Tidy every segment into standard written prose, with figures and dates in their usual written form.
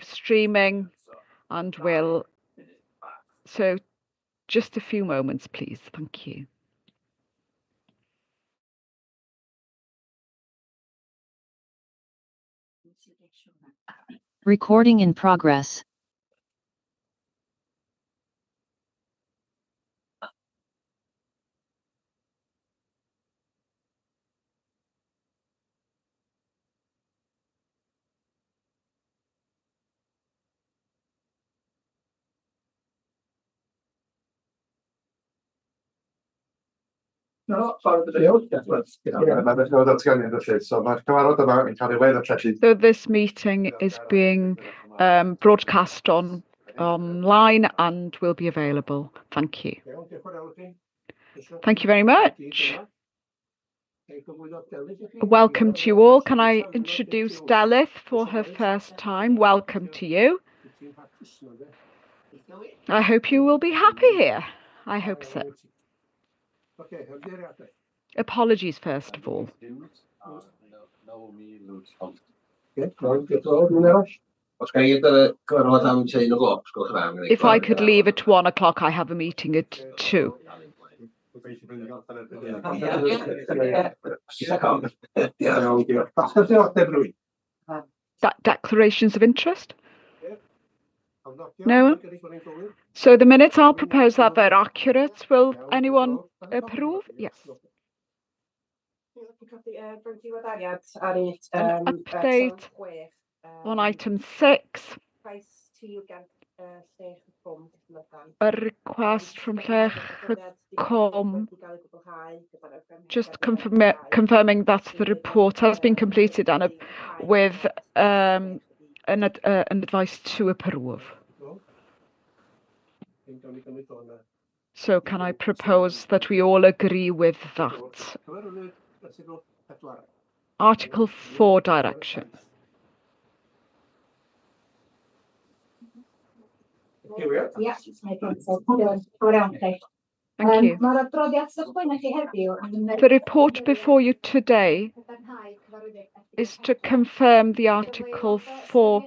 streaming and will. So just a few moments, please. Thank you. Recording in progress. So this meeting is being broadcast online and will be available. Thank you. Thank you very much. Welcome to you all. Can I introduce Delyth for her first time? Welcome to you. I hope you will be happy here. I hope so. Apologies, first of all. If I could leave at 1 o'clock, I have a meeting at 2. Declarations of interest? No? So the minutes I'll propose that they're accurate. Will anyone approve? Yes. An update on item 6. A request from Llechcom, just confirming that the report has been completed and with an advice to approve. So can I propose that we all agree with that? Article 4 direction. Yeah. Thank you. The report before you today is to confirm the Article 4,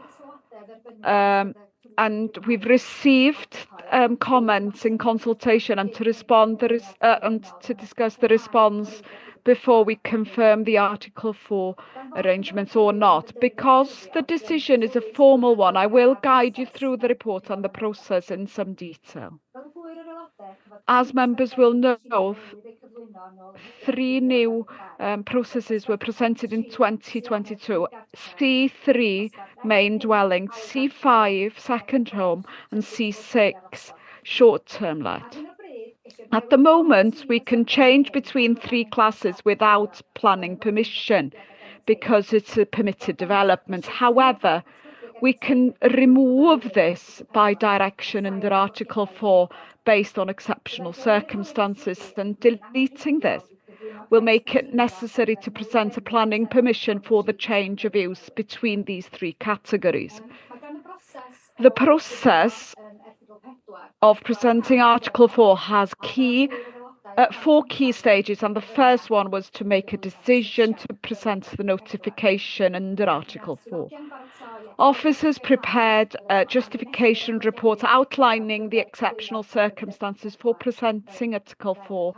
and we've received comments in consultation and to respond and to discuss the response before we confirm the Article 4 arrangements or not. Because the decision is a formal one, I will guide you through the report and the process in some detail. As members will know, 3 new processes were presented in 2022. C3, main dwelling, C5, second home, and C6, short-term let. At the moment, we can change between 3 classes without planning permission because it's a permitted development. However, we can remove this by direction under Article 4 based on exceptional circumstances, and deleting this will make it necessary to present a planning permission for the change of use between these 3 categories. The process of presenting Article 4 has 4 key stages, and the first one was to make a decision to present the notification under Article 4. Officers prepared a justification report outlining the exceptional circumstances for presenting Article 4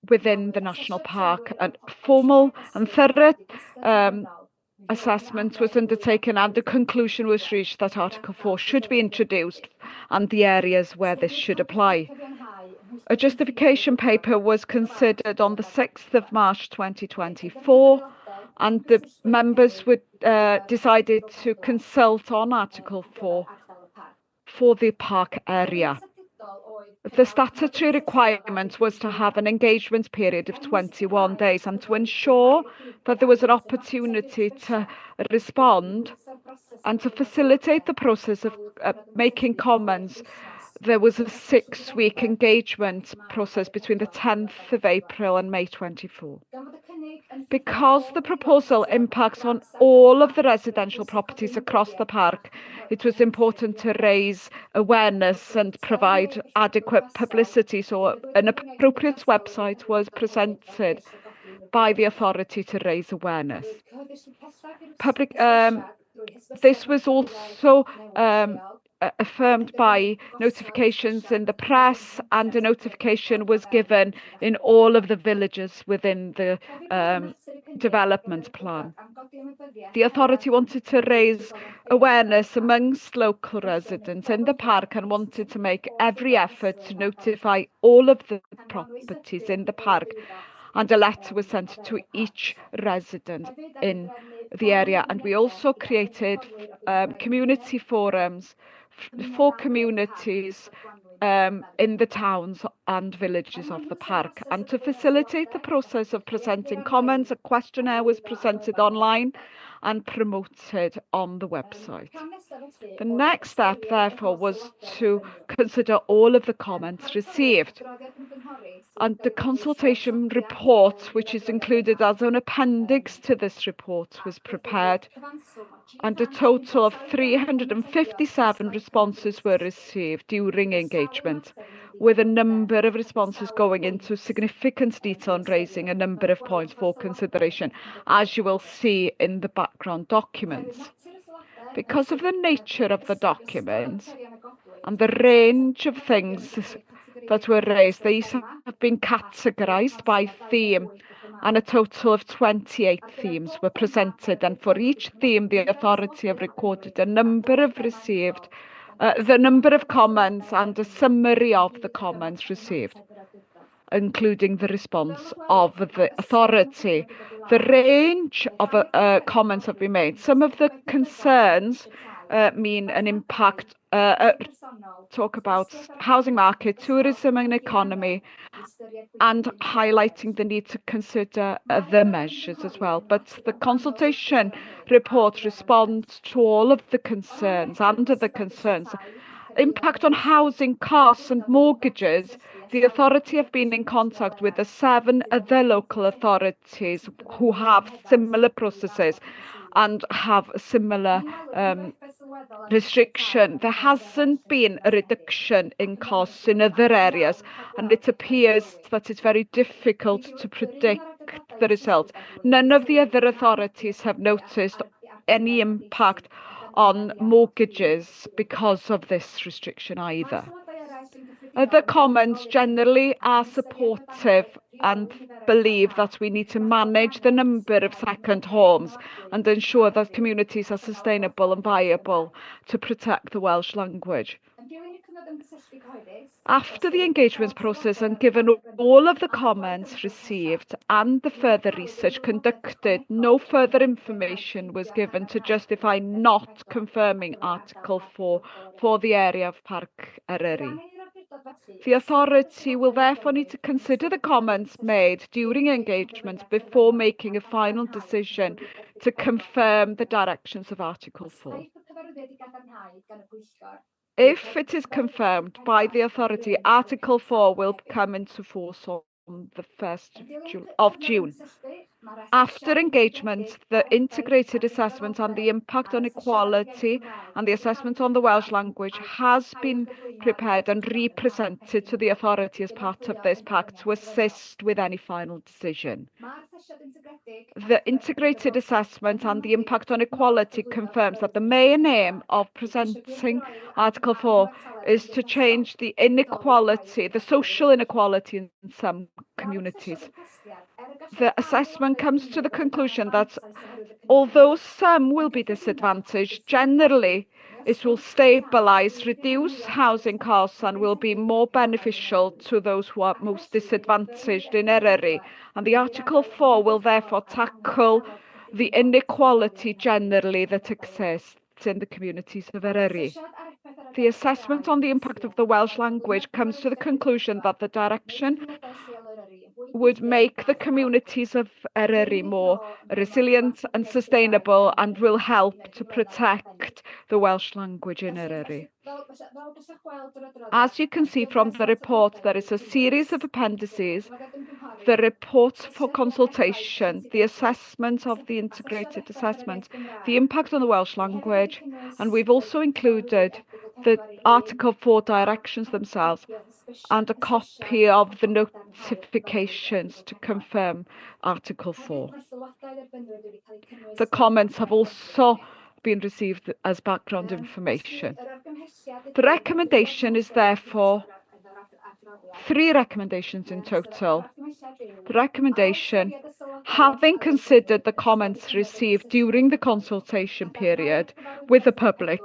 within the National Park. And formal and thorough assessment was undertaken, and the conclusion was reached that Article 4 should be introduced and the areas where this should apply. A justification paper was considered on the 6th of March 2024, and the members decided to consult on Article 4 for the park area. The statutory requirement was to have an engagement period of 21 days, and to ensure that there was an opportunity to respond and to facilitate the process of making comments. There was a 6-week engagement process between the 10th of April and May 24. Because the proposal impacts on all of the residential properties across the park, it was important to raise awareness and provide adequate publicity, so an appropriate website was presented by the authority to raise awareness. this was also affirmed by notifications in the press, and a notification was given in all of the villages within the development plan. The authority wanted to raise awareness amongst local residents in the park and wanted to make every effort to notify all of the properties in the park, and a letter was sent to each resident in the area. And we also created community forums for communities in the towns and villages of the park. And to facilitate the process of presenting comments, a questionnaire was presented online and promoted on the website. The next step, therefore, was to consider all of the comments received. And the consultation report, which is included as an appendix to this report, was prepared. And a total of 357 responses were received during engagement, with a number of responses going into significant detail and raising a number of points for consideration, as you will see in the background documents. Because of the nature of the document and the range of things that were raised, these have been categorized by theme, and a total of 28 themes were presented. And for each theme, the authority have recorded the number of comments and a summary of the comments received, including the response of the authority. The range of comments have been made. Some of the concerns mean an impact, talk about housing market, tourism and economy, and highlighting the need to consider the measures as well. But the consultation report responds to all of the concerns. Under the concerns, impact on housing costs and mortgages, the authority have been in contact with the 7 other local authorities who have similar processes and have a similar restriction. There hasn't been a reduction in costs in other areas, and it appears that it's very difficult to predict the result. None of the other authorities have noticed any impact on mortgages because of this restriction either. Other comments generally are supportive and believe that we need to manage the number of second homes and ensure that communities are sustainable and viable to protect the Welsh language. After the engagement process and given all of the comments received and the further research conducted, no further information was given to justify not confirming Article 4 for the area of Parc Eryri. The authority will therefore need to consider the comments made during engagement before making a final decision to confirm the directions of Article 4. If it is confirmed by the authority, Article 4 will come into force on the 1st of June. After engagement, the integrated assessment on the impact on equality and the assessment on the Welsh language has been prepared and represented to the authority as part of this pact to assist with any final decision. The integrated assessment and the impact on equality confirms that the main aim of presenting Article 4 is to change the inequality, the social inequality in some communities. The assessment comes to the conclusion that although some will be disadvantaged, generally it will stabilise, reduce housing costs and will be more beneficial to those who are most disadvantaged in Eryri. And the Article 4 will therefore tackle the inequality generally that exists in the communities of Eryri. The assessment on the impact of the Welsh language comes to the conclusion that the direction would make the communities of Eryri more resilient and sustainable and will help to protect the Welsh language in Eryri. As you can see from the report, there is a series of appendices: the report for consultation, the assessment of the integrated assessment, the impact on the Welsh language, and we've also included the Article 4 directions themselves and a copy of the notifications to confirm Article 4. The comments have also been received as background information. The recommendation is therefore 3 recommendations in total. The recommendation, having considered the comments received during the consultation period with the public,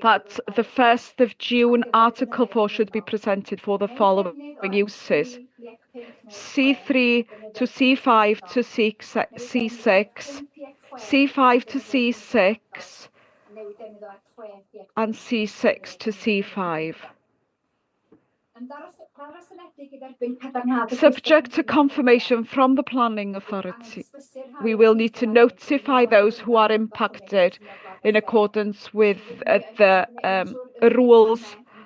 that the 1st of June Article 4 should be presented for the following uses: C3 to C5 to C6, C5 to C6, and C6 to C5. Subject to confirmation from the planning authority, we will need to notify those who are impacted in accordance with the rules,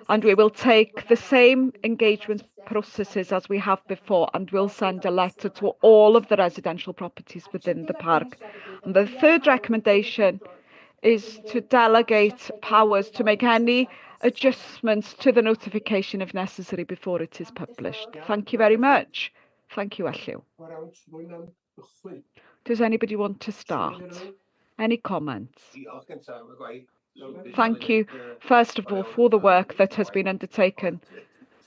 and we will take the same engagement processes as we have before, and we'll send a letter to all of the residential properties within the park. And the 3rd recommendation is to delegate powers to make any adjustments to the notification if necessary before it is published. Thank you very much. Thank you, Elliw. Does anybody want to start? Any comments? Thank you, first of all, for the work that has been undertaken.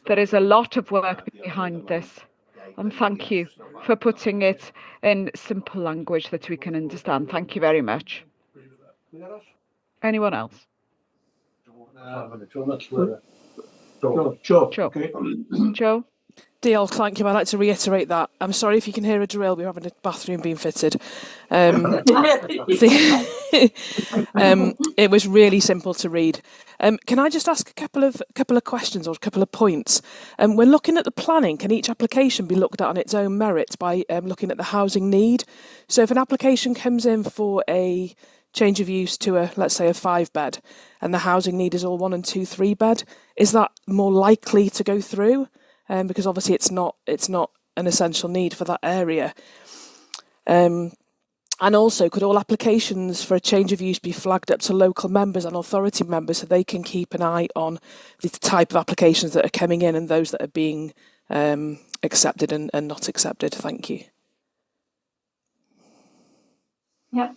There is a lot of work behind this, and thank you for putting it in simple language that we can understand. Thank you very much. Anyone else? Joe? Diolch, thank you. I'd like to reiterate that. I'm sorry if you can hear a drill. We're having a bathroom being fitted. It was really simple to read. Can I just ask a couple of questions or a couple of points? When looking at the planning, can each application be looked at on its own merits by looking at the housing need? So if an application comes in for a change of use to let's say a 5-bed, and the housing need is all 1 and 2, 3-bed, is that more likely to go through? Because obviously it's not an essential need for that area. And also, could all applications for a change of use be flagged up to local members and authority members so they can keep an eye on the type of applications that are coming in and those that are being accepted and not accepted? Thank you. Yeah,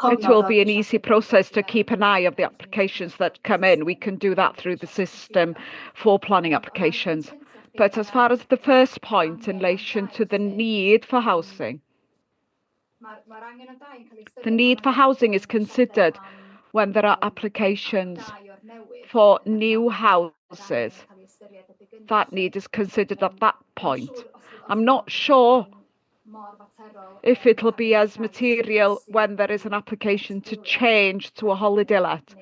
it will be an easy process to keep an eye of the applications that come in. We can do that through the system for planning applications. But as far as the first point in relation to the need for housing, the need for housing is considered when there are applications for new houses. That need is considered at that point. I'm not sure if it'll be as material when there is an application to change to a holiday let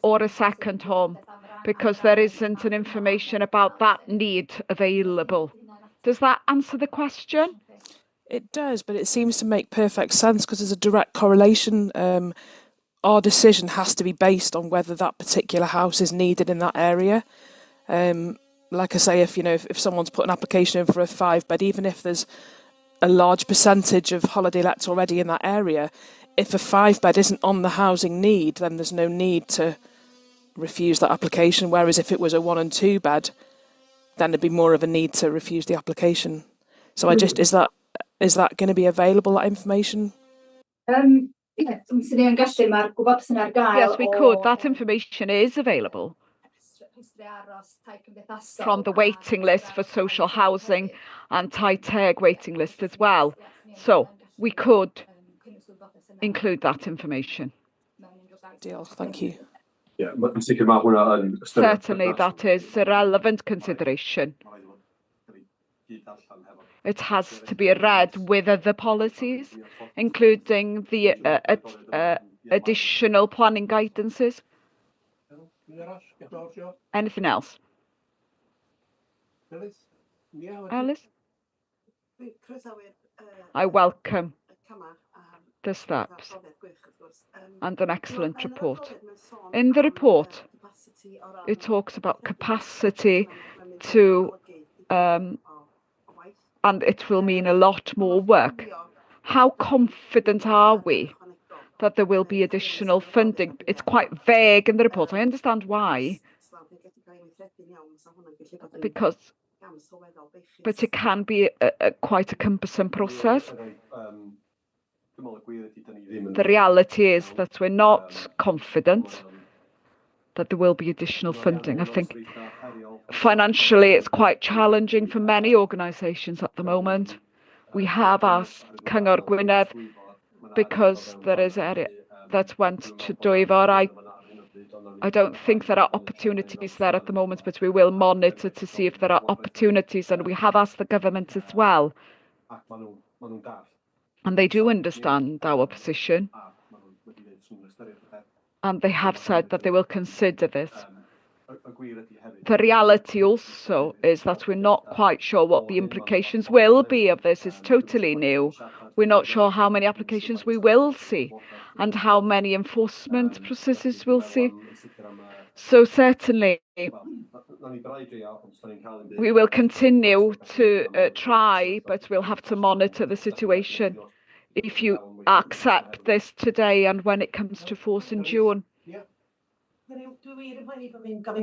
or a second home, because there isn't an information about that need available. Does that answer the question? It does, but it seems to make perfect sense because there's a direct correlation. Our decision has to be based on whether that particular house is needed in that area. Like I say, if someone's put an application in for a 5-bed, even if there's a large percentage of holiday lets already in that area, if a 5-bed isn't on the housing need, then there's no need to refuse that application. Whereas if it was a 1 and 2-bed, then there'd be more of a need to refuse the application. So is that going to be available, that information? Yes, we could. That information is available from the waiting list for social housing and Tai Teg waiting list as well. So we could include that information. Deal, thank you. Yeah, certainly that is a relevant consideration. It has to be read with other policies, including the additional planning guidances. Anything else? Alice? I welcome the steps and an excellent report. In the report, it talks about capacity to, and it will mean a lot more work. How confident are we that there will be additional funding? It's quite vague in the report. I understand why, because but it can be quite a cumbersome process. The reality is that we're not confident that there will be additional funding. I think financially it's quite challenging for many organisations at the moment. We have asked Cyngor Gwynedd, because there is area that went to Dwyfor. I don't think there are opportunities there at the moment, but we will monitor to see if there are opportunities, and we have asked the government as well. And they do understand our position, and they have said that they will consider this. The reality also is that we're not quite sure what the implications will be of this. It's totally new. We're not sure how many applications we will see and how many enforcement processes we'll see. So certainly we will continue to try, but we'll have to monitor the situation if you accept this today and when it comes to force in June.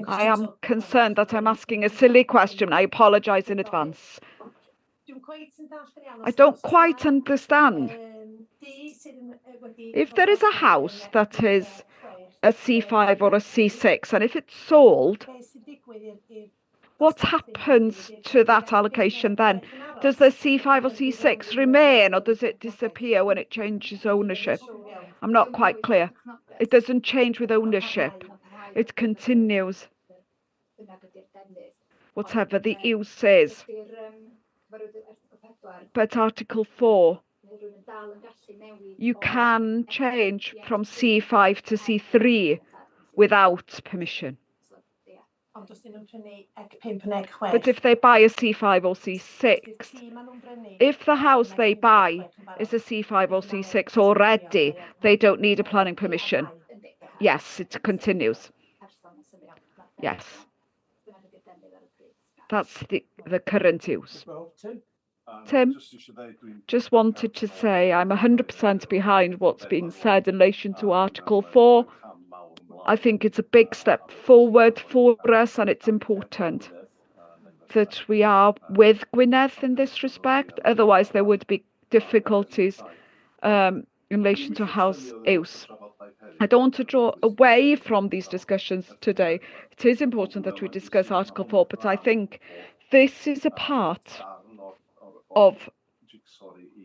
I am concerned that I'm asking a silly question. I apologise in advance. I don't quite understand. If there is a house that is a C5 or a C6, and if it's sold, what happens to that allocation then? Does the C5 or C6 remain, or does it disappear when it changes ownership? I'm not quite clear. It doesn't change with ownership. It continues, whatever the use says. But Article 4, you can change from C5 to C3 without permission. But if they buy a C5 or C6, if the house they buy is a C5 or C6 already, they don't need a planning permission. Yes, it continues. Yes. That's the current use. Tim, just wanted to say I'm 100% behind what's being said in relation to Article 4. I think it's a big step forward for us, and it's important that we are with Gwynedd in this respect. Otherwise, there would be difficulties in relation to house use. I don't want to draw away from these discussions today. It is important that we discuss Article 4, but I think this is a part of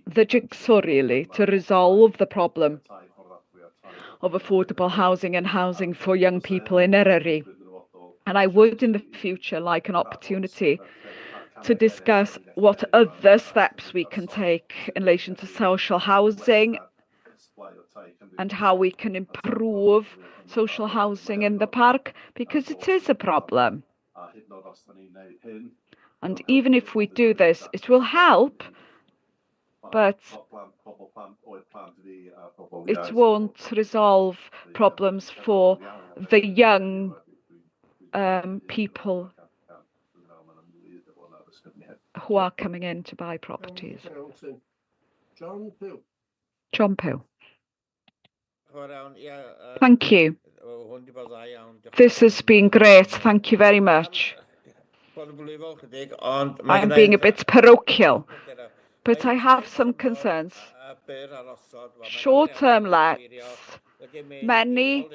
the jigsaw, really, to resolve the problem of affordable housing and housing for young people in Eryri. And I would in the future like an opportunity to discuss what other steps we can take in relation to social housing and how we can improve social housing in the park, because it is a problem. And even if we do this, it will help, but it won't resolve problems for the young people who are coming in to buy properties. John Pugh. Thank you. This has been great. Thank you very much. I'm being a bit parochial, but I have some concerns. Short-term lets, many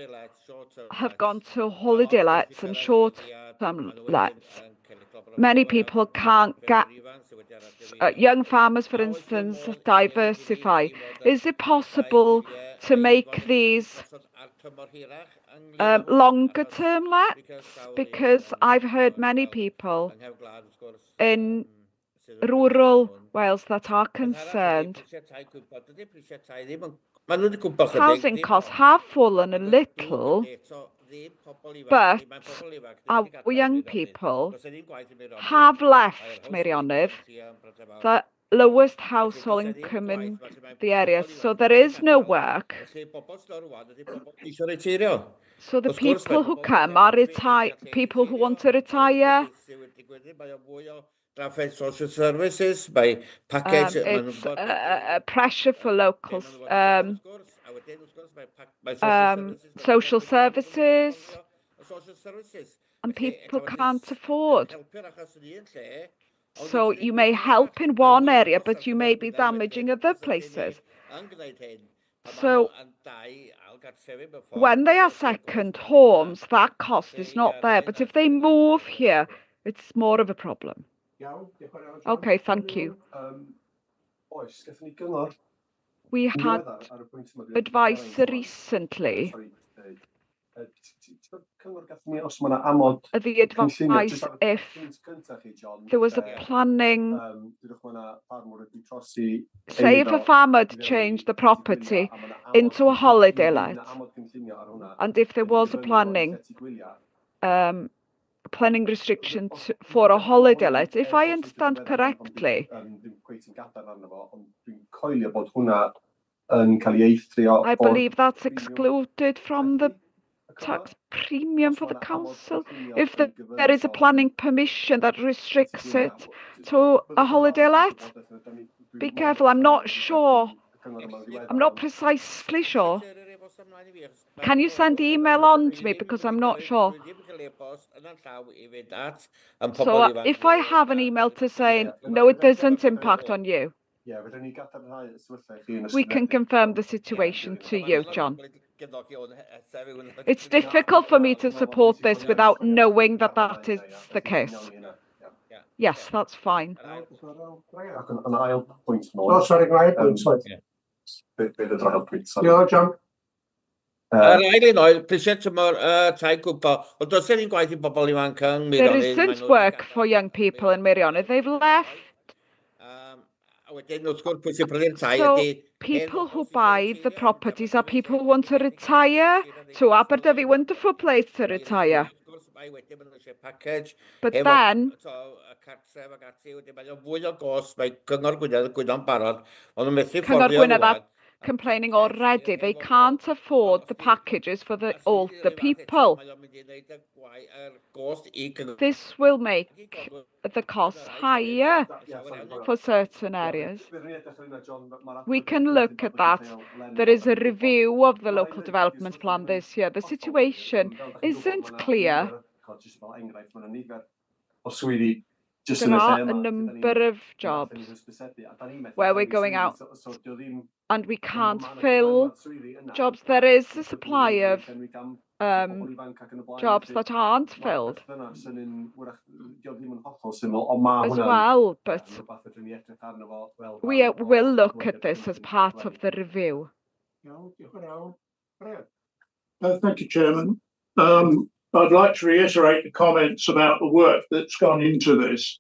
have gone to holiday lets and short-term lets. Many people can't get, young farmers, for instance, diversify. Is it possible to make these longer term lets? Because I've heard many people in rural Wales that are concerned. Housing costs have fallen a little, but our young people have left Meirionydd, the lowest household income in the area, so there is no work. So the people who come are people who want to retire. Social services by package. It's a pressure for locals. Social services. and Felly, people eto, can't jyst afford. helpu ar achos yn un lle, ond So wrth i ni you may gweithio help ar in one newid area, dros but ar you gyfer may be Gwynedd damaging wedyn, other os ydyn ni places. yn gwneud hyn, pan maen So nhw yn dau ailgartrefi mewn ffordd, when they are os yw'r second gost yn homes, that cost Felly, is not ie, there. mae But hynna'n if they sy'n move gwneud. here, it's more of a problem. Iawn, diolch yn fawr iawn, John. Okay, thank you. Oes, gathon ni gyngor We yn had ddiweddar ar y pwynt yma. advice recently. Cyngor gathon ni, os mae yna amod The cynllunio, advice jyst ar if y pwynt cyntaf chi, John. there was a Yeah. planning, Dydwch mae yna ffarmwr wedi trosi say if a farmer had changed the property into a holiday let, and if there was a planning restriction for a holiday let, if I understand correctly, I believe that's excluded from the tax premium for the council. If there is a planning permission that restricts it to a holiday let, be careful, I'm not sure. I'm not precisely sure. Can you send email on to me because I'm not sure? So if I have an email to say, no, it doesn't impact on you, we can confirm the situation to you, John. It's difficult for me to support this without knowing that that is the case. Yes, that's fine. An ail pwynt Oh, sorry, go ahead, please. Beth yd'r ail pwynt? Yeah, John. Yr ail un oedd, prisiau tymor tai cwpa, ond does ni'n gwaith I bobl ifanc yn There Meirionnydd. isn't work for young people in Meirionnydd. They've left. A wedyn, wrth gwrs, pwy sy'n prynu'r tai So ydi... people who buy the properties are people who want to retire to Aberdyfi. Wonderful place to retire. But then, Cyngor Gwynedd are complaining already they can't afford the packages for the older people. This will make the costs higher for certain areas. We can look at that. There is a review of the local development plan this year. The situation isn't clear. There are a number of jobs where we're going out and we can't fill jobs. There is a supply of jobs that aren't filled as well, but we will look at this as part of the review. Thank you, Chairman. I'd like to reiterate the comments about the work that's gone into this,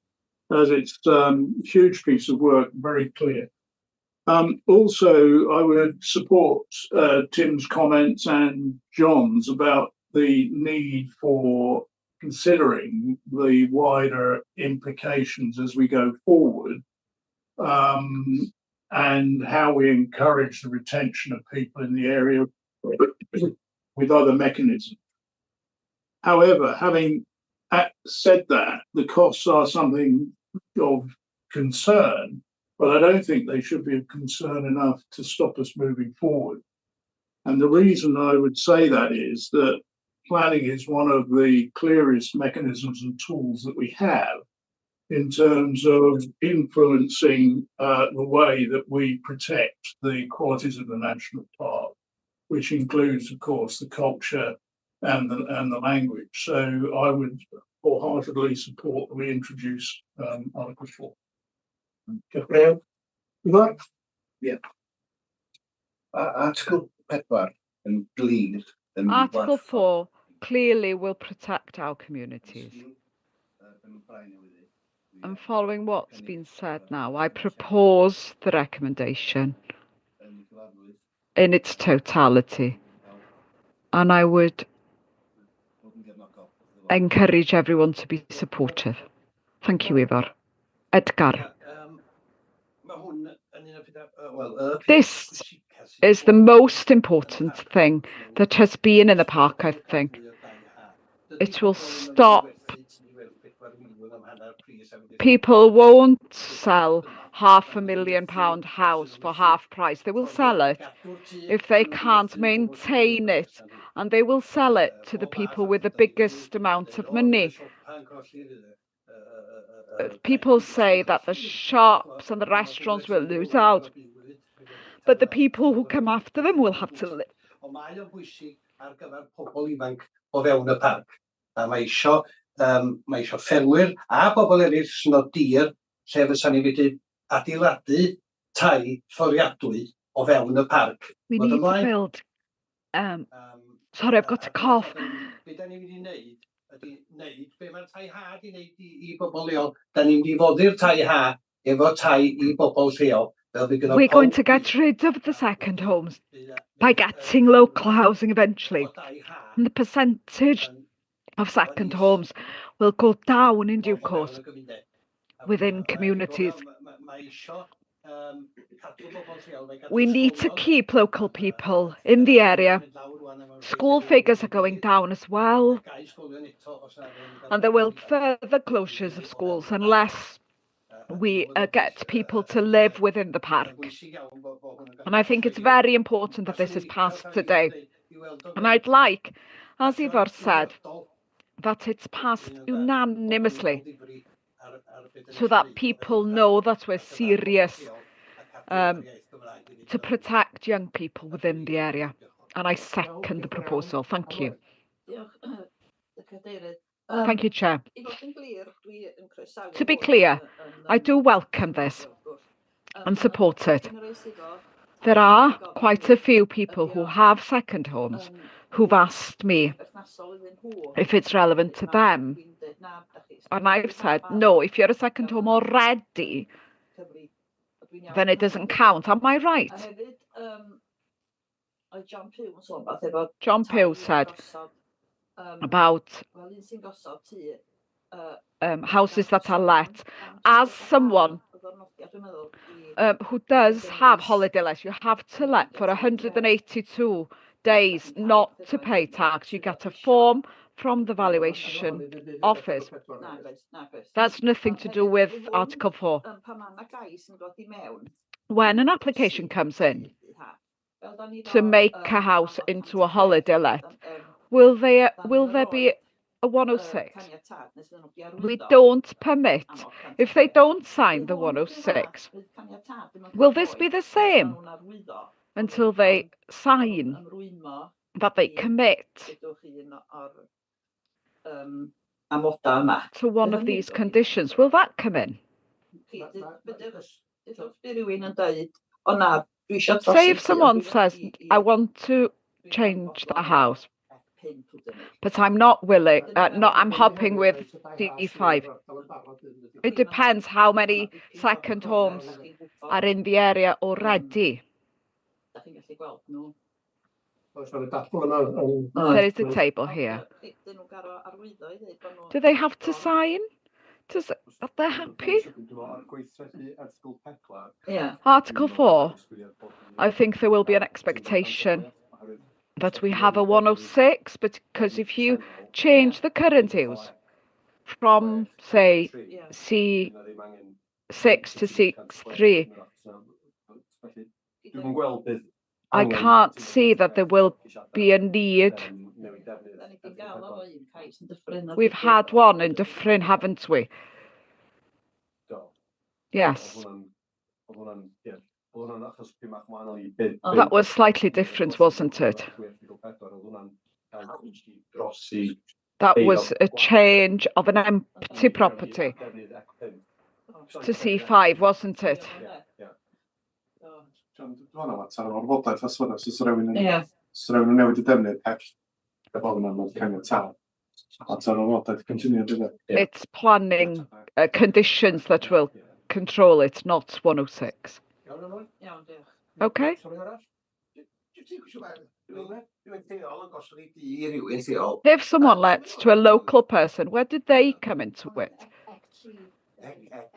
as it's a huge piece of work, very clear. Also, I would support Tim's comments and John's about the need for considering the wider implications as we go forward, and how we encourage the retention of people in the area with other mechanisms. However, having said that, the costs are something of concern, but I don't think they should be of concern enough to stop us moving forward. And the reason I would say that is that planning is one of the clearest mechanisms and tools that we have in terms of influencing the way that we protect the qualities of the national park, which includes, of course, the culture and the language. So I would wholeheartedly support that we introduce Article 4. Graham, you like? Yeah. Article 4 yn glir. Article 4 clearly will protect our communities. And following what's been said now, I propose the recommendation in its totality. And I would encourage everyone to be supportive. Thank you, Ifor. Edgar. This is the most important thing that has been in the park, I think. It will stop. People won't sell £500,000 house for half price. They will sell it if they can't maintain it, and they will sell it to the people with the biggest amount of money. People say that the shops and the restaurants will lose out, but the people who come after them will have to live. Ond mae o'n bwysig ar gyfer pobl ifanc o fewn y parc. A mae isio ffermwyr a pobl eraill sy'n o dir lle fysa ni wedi adeiladu tai fforiadwy o fewn y parc. We need to build. Sorry, I've got a cough. Be da ni wedi wneud ydy wneud be mae'r tai ha di wneud i bobl leol. Da ni'n mynd i foddi'r tai ha efo tai i bobl lleol. We're going to get rid of the second homes by getting local housing eventually. And the percentage of second homes will go down in due course within communities. We need to keep local people in the area. School figures are going down as well. And there will be further closures of schools unless we get people to live within the park. And I think it's very important that this is passed today. And I'd like, as Ifor said, that it's passed unanimously so that people know that we're serious to protect young people within the area. And I second the proposal. Thank you. Thank you, Chair. To be clear, I do welcome this and support it. There are quite a few people who have second homes who've asked me if it's relevant to them. And I've said, no, if you're a second home already, then it doesn't count. Am I right? John Pugh said about houses that are let. As someone who does have holiday let, you have to let for 182 days not to pay tax. You get a form from the valuation office. That's nothing to do with Article 4. When an application comes in to make a house into a holiday let, will there be a 106? We don't permit, if they don't sign the 106, will this be the same until they sign that they commit to one of these conditions? Will that come in? Say if someone says, I want to change the house, but I'm not willing, I'm hopping with D5. It depends how many second homes are in the area already. There is a table here. Do they have to sign? Are they happy? Yeah. Article 4, I think there will be an expectation that we have a 106, because if you change the current use from, say, C6 to C3, I can't see that there will be a need. We've had one in Dyffryn, haven't we? Yes. That was slightly different, wasn't it? That was a change of an empty property to C5, wasn't it? Yeah. It's planning conditions that will control it, not 106. Okay? If someone lets to a local person, where did they come into it?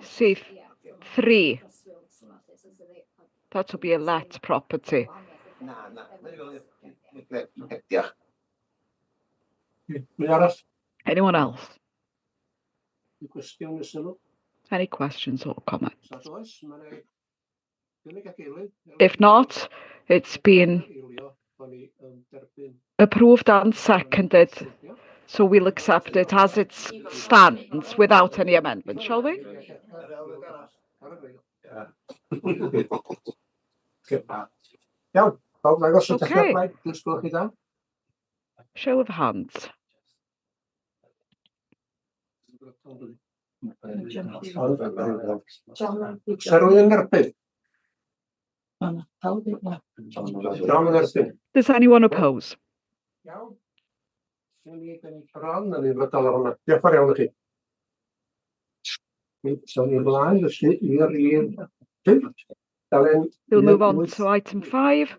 C3. That will be a let property. Anyone else? Any questions or comments? If not, it's been approved and seconded, so we'll accept it as it stands without any amendment, shall we? Iawn, pawb ddangos y Okay. dechrau, jyst gwelwch chi dan. Show of hands. Sa rwy'n yn erbyn? John yn erbyn. Does anyone oppose? Iawn. Ron yn unfrydol o hwnna. Diolch yn fawr iawn i chi. So ni ymlaen felly i'r un. We'll move on to item 5.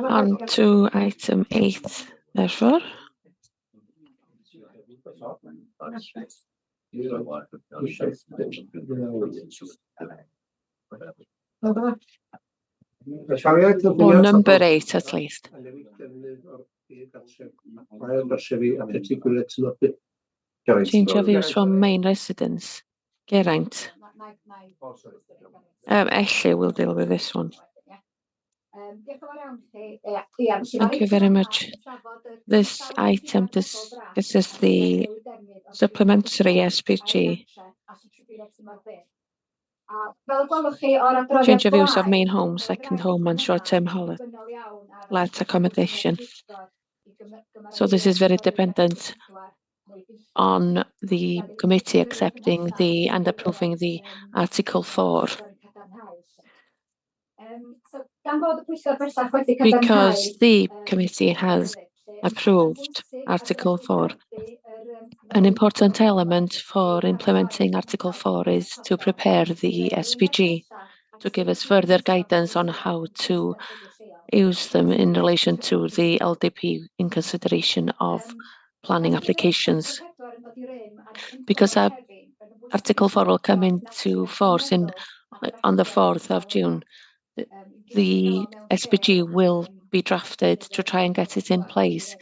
On to item 8, therefore. Or number 8 at least. Change of use from main residence. Geraint. Ashley will deal with this one. Thank you very much. This item discusses the supplementary SPG. Change of use of main home, second home and short-term let accommodation. So this is very dependent on the committee accepting and approving the Article 4. Because the committee has approved Article 4, an important element for implementing Article 4 is to prepare the SPG to give us further guidance on how to use them in relation to the LDP in consideration of planning applications. Because Article 4 will come into force on the 4th of June, the SPG will be drafted to try and get it in place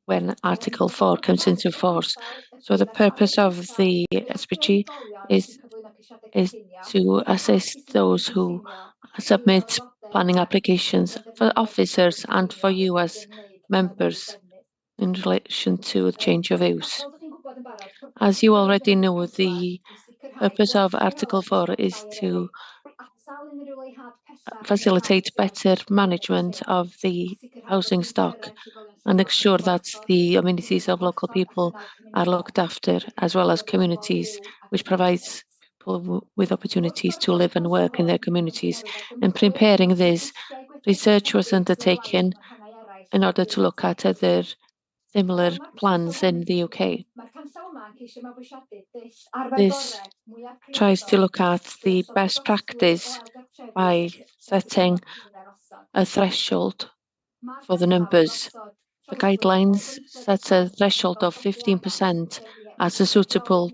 when Article 4 comes into force. So the purpose of the SPG is to assist those who submit planning applications for officers and for you as members in relation to change of use. As you already know, the purpose of Article 4 is to facilitate better management of the housing stock and ensure that the amenities of local people are looked after, as well as communities, which provides people with opportunities to live and work in their communities. In preparing this, research was undertaken in order to look at other similar plans in the UK. This tries to look at the best practice by setting a threshold for the numbers. The guidelines set a threshold of 15% as a suitable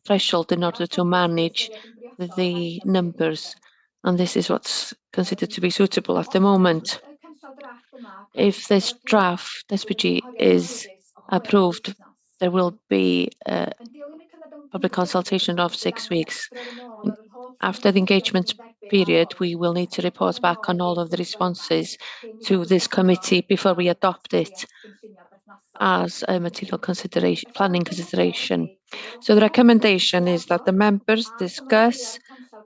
threshold in order to manage the numbers, and this is what's considered to be suitable at the moment. If this draft SPG is approved, there will be a public consultation of 6 weeks. After the engagement period, we will need to report back on all of the responses to this committee before we adopt it as a material consideration, planning consideration. So the recommendation is that the members discuss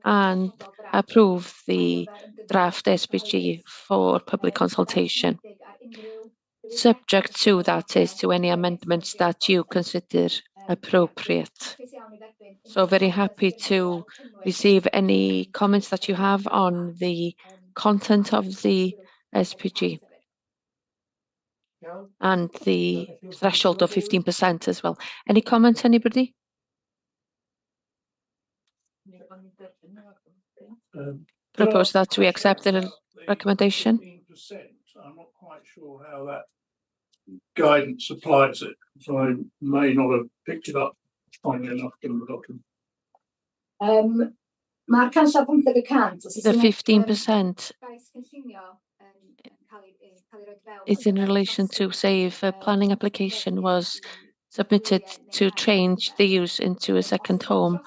and approve the draft SPG for public consultation. Subject to that is to any amendments that you consider appropriate. So very happy to receive any comments that you have on the content of the SPG and the threshold of 15% as well. Any comments, anybody? Propose that we accept the recommendation. I'm not quite sure how that guidance applies it, so I may not have picked it up finally enough in the document. The 15%. it's in relation to, say, if a planning application was submitted to change the use into a second home.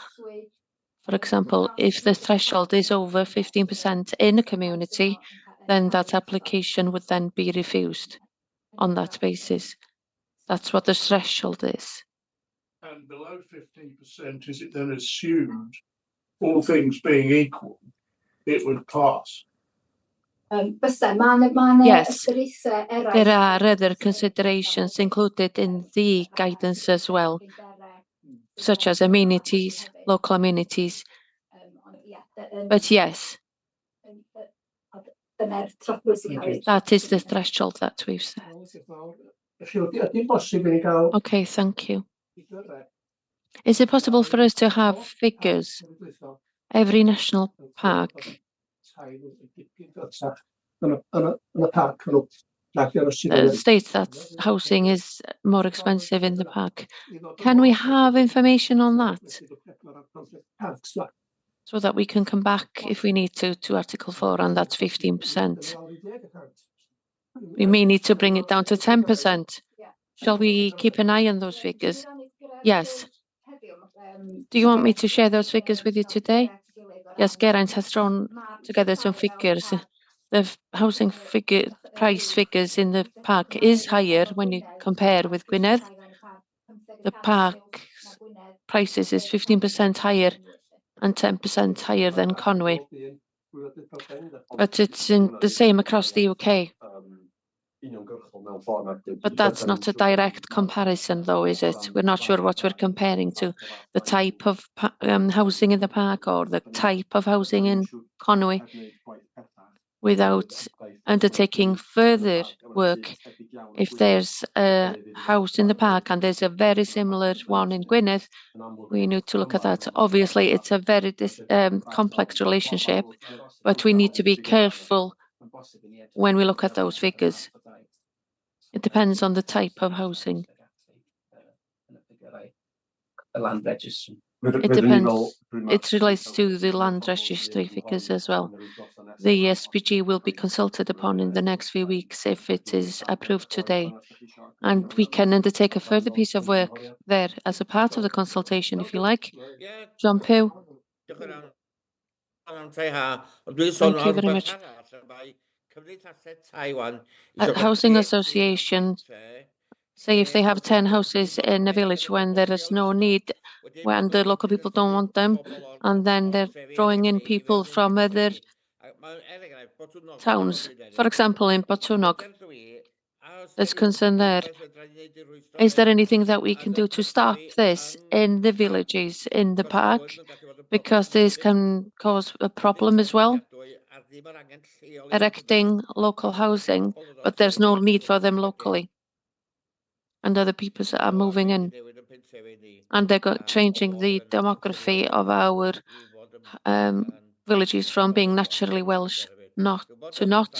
For example, if the threshold is over 15% in a community, then that application would then be refused on that basis. That's what the threshold is. And below 15%, is it then assumed, all things being equal, it would pass? Yes, there are other considerations included in the guidance as well, such as amenities, local amenities. But yes, that is the threshold that we've set. Okay, thank you. Is it possible for us to have figures? Every national park states that housing is more expensive in the park. Can we have information on that? So that we can come back if we need to Article 4, and that's 15%. We may need to bring it down to 10%. Shall we keep an eye on those figures? Yes. Do you want me to share those figures with you today? Yes, Geraint has thrown together some figures. The housing price figures in the park is higher when you compare with Gwynedd. The park prices is 15% higher and 10% higher than Conwy. But it's in the same across the UK. But that's not a direct comparison though, is it? We're not sure what we're comparing to. The type of housing in the park or the type of housing in Conwy, without undertaking further work. If there's a house in the park and there's a very similar one in Gwynedd, we need to look at that. Obviously, it's a very complex relationship, but we need to be careful when we look at those figures. It depends on the type of housing. It depends. It relates to the land registry figures as well. The SPG will be consulted upon in the next few weeks if it is approved today. And we can undertake a further piece of work there as a part of the consultation, if you like. John Pugh. Thank you very much. A housing association, say if they have 10 houses in a village when there is no need, when the local people don't want them, and then they're drawing in people from other towns. For example, in Botwnog, there's concern there. Is there anything that we can do to stop this in the villages, in the park? Because this can cause a problem as well. Erecting local housing, but there's no need for them locally. And other people are moving in. And they're changing the demography of our villages from being naturally Welsh not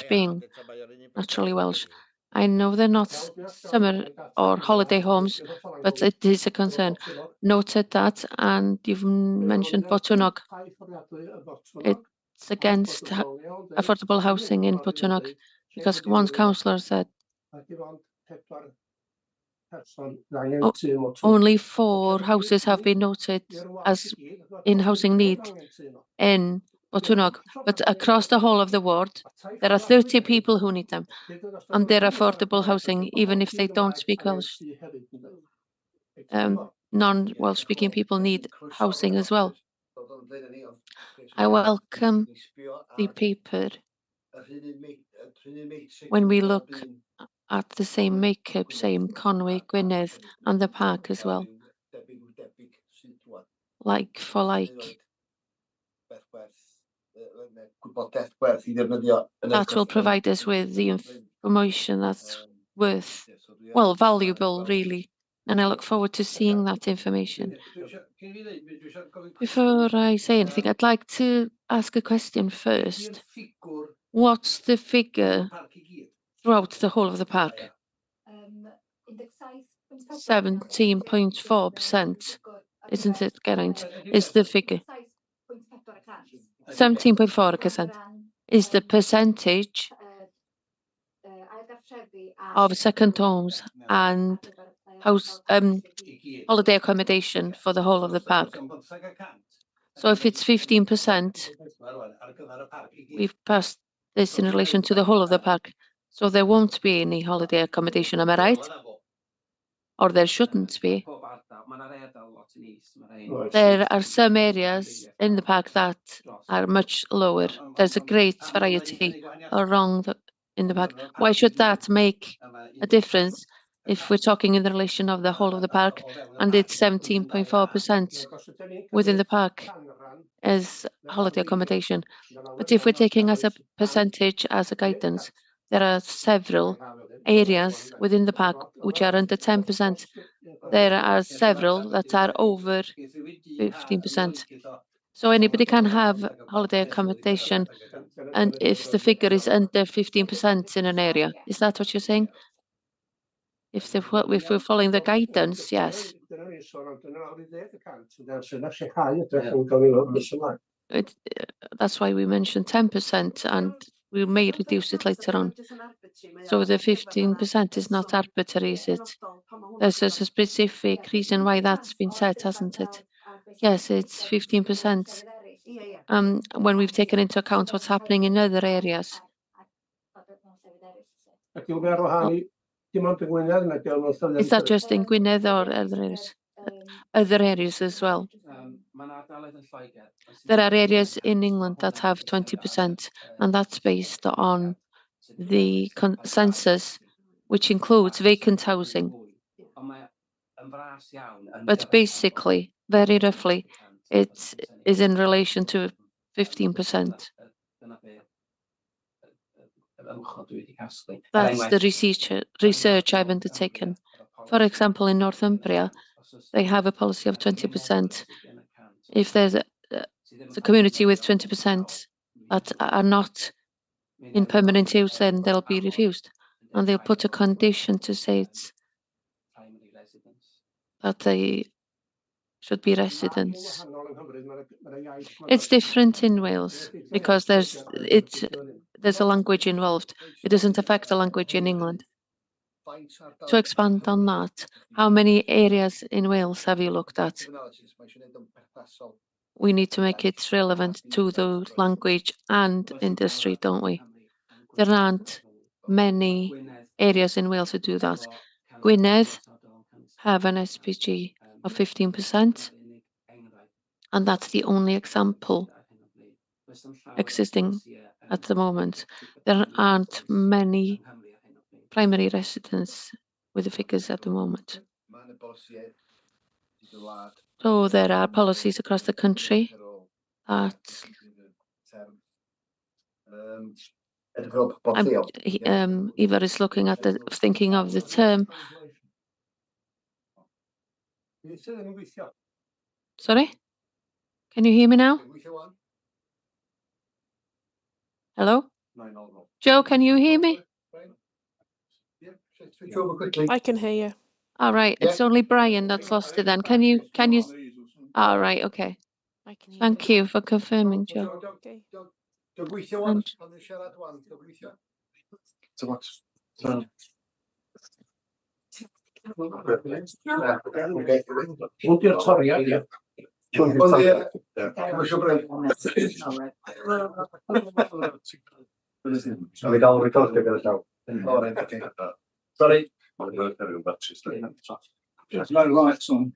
being naturally Welsh. I know they're not summer or holiday homes, but it is a concern. Noted that, and you've mentioned Botwnog. It's against affordable housing in Botwnog, because one councillor said only 4 houses have been noted as in housing need in Botwnog, but across the whole of the ward, there are 30 people who need them, and they're affordable housing, even if they don't speak Welsh. Non-Welsh speaking people need housing as well. I welcome the paper. When we look at the same makeup, same Conwy, Gwynedd, and the park as well, like for like. That will provide us with the information that's valuable, really. And I look forward to seeing that information. Before I say anything, I'd like to ask a question first. What's the figure throughout the whole of the park? 17.4%, isn't it, Geraint? Is the figure 17.4% is the percentage of second homes and holiday accommodation for the whole of the park. So if it's 15%, we've passed this in relation to the whole of the park. So there won't be any holiday accommodation, am I right? Or there shouldn't be. There are some areas in the park that are much lower. There's a great variety in the park. Why should that make a difference if we're talking in the relation of the whole of the park and it's 17.4% within the park as holiday accommodation? But if we're taking as a percentage as a guidance, there are several areas within the park which are under 10%. There are several that are over 15%. So anybody can have holiday accommodation, and if the figure is under 15% in an area, is that what you're saying? If we're following the guidance, yes. That's why we mentioned 10%, and we may reduce it later on. So the 15% is not arbitrary, is it? There's a specific reason why that's been said, hasn't it? Yes, it's 15%. When we've taken into account what's happening in other areas. Is that just in Gwynedd or other areas? Other areas as well. There are areas in England that have 20%, and that's based on the census, which includes vacant housing. But basically, very roughly, it is in relation to 15%. That's the research I've undertaken. For example, in Northumbria, they have a policy of 20%. If there's a community with 20% that are not in permanent use, then they'll be refused. And they'll put a condition to say that they should be residents. It's different in Wales because there's a language involved. It doesn't affect the language in England. To expand on that, how many areas in Wales have you looked at? We need to make it relevant to the language and industry, don't we? There aren't many areas in Wales who do that. Gwynedd have an SPG of 15%, and that's the only example existing at the moment. There aren't many primary residents with the figures at the moment. So there are policies across the country that Eva is looking at thinking of the term. Sorry? Can you hear me now? Hello? Joe, can you hear me? I can hear you. All right, it's only Brian that's lost it then. Can you? All right, okay. Thank you for confirming, Joe. Okay. Sorry. There's no lights on.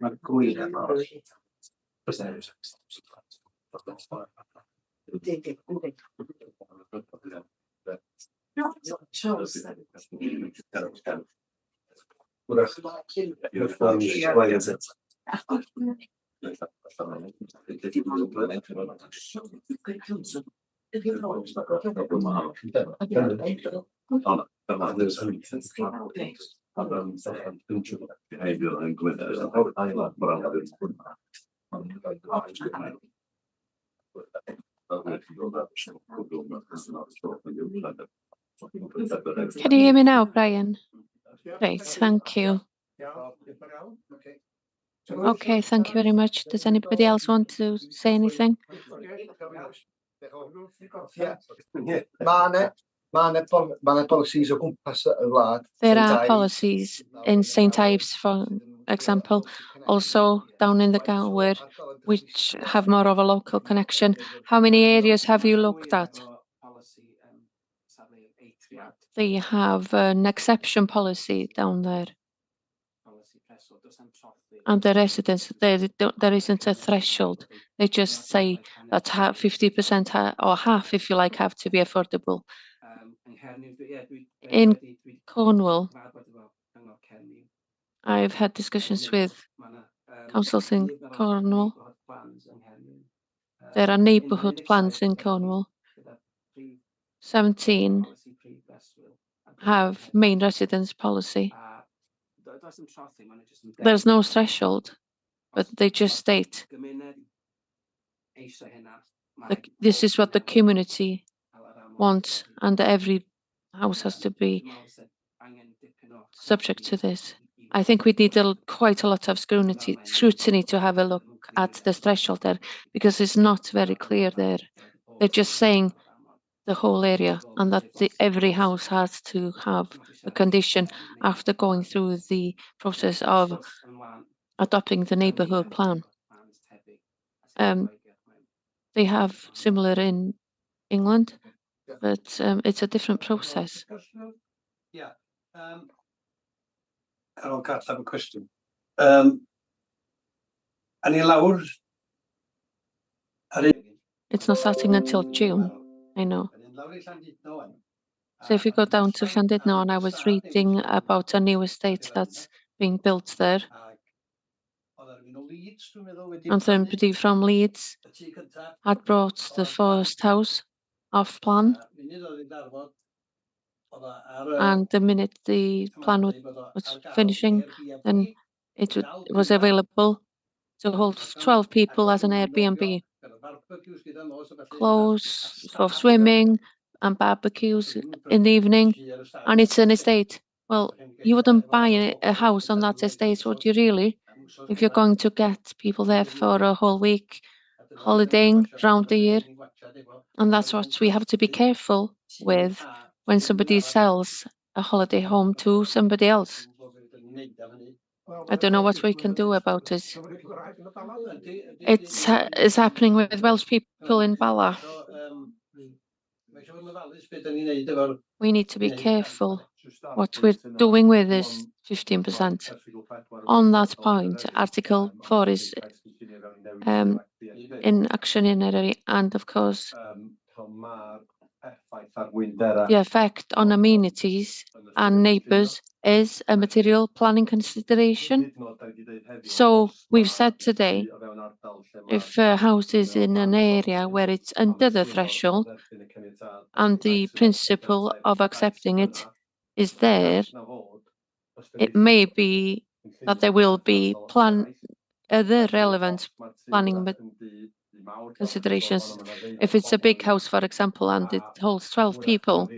Can you hear me now, Brian? Great, thank you. Okay, thank you very much. Does anybody else want to say anything? policies o gwmpas y wlad. There are policies in St Ives, for example, also down in the Galwir, which have more of a local connection. How many areas have you looked at? They have an exception policy down there. And the residents, there isn't a threshold. They just say that 50% or half, if you like, have to be affordable. In Cornwall, I've had discussions with councils in Cornwall. There are neighbourhood plans in Cornwall. 17 have main residence policy. There's no threshold, but they just state this is what the community wants, and every house has to be subject to this. I think we need quite a lot of scrutiny to have a look at the threshold there, because it's not very clear there. They're just saying the whole area, and that every house has to have a condition after going through the process of adopting the neighbourhood plan. They have similar in England, but it's a different process. Yeah. I'll have a question. It's not starting until June, I know. So if you go down to Llandudno, and I was reading about a new estate that's being built there, and somebody from Leeds had brought the first house off plan, and the minute the plan was finishing, then it was available to hold 12 people as an Airbnb. Clothes for swimming and barbecues in the evening, and it's an estate. Well, you wouldn't buy a house on that estate, would you really? If you're going to get people there for a whole week, holidaying around the year. And that's what we have to be careful with when somebody sells a holiday home to somebody else. I don't know what we can do about it. It's happening with Welsh people in Bala. We need to be careful what we're doing with this 15%. On that point, Article 4 is in action in area, and of course, the effect on amenities and neighbours is a material planning consideration. So we've said today, if a house is in an area where it's under the threshold and the principle of accepting it is there, it may be that there will be other relevant planning considerations. If it's a big house, for example, and it holds 12 people,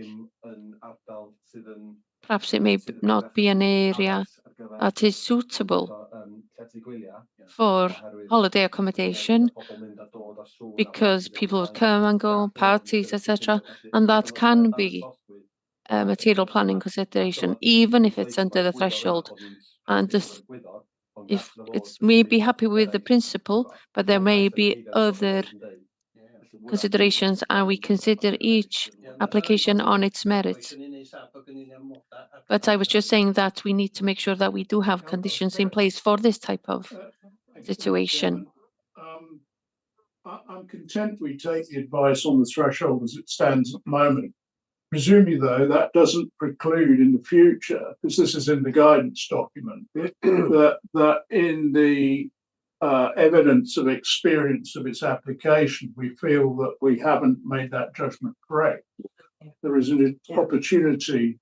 perhaps it may not be an area that is suitable for holiday accommodation, because people would come and go, parties, etc. And that can be a material planning consideration, even if it's under the threshold. And if it's may be happy with the principle, but there may be other considerations, and we consider each application on its merits. But I was just saying that we need to make sure that we do have conditions in place for this type of situation. I'm content we take the advice on the threshold as it stands at the moment. Presumably, though, that doesn't preclude in the future, because this is in the guidance document, that in the evidence of experience of its application, we feel that we haven't made that judgment correct. There is an opportunity,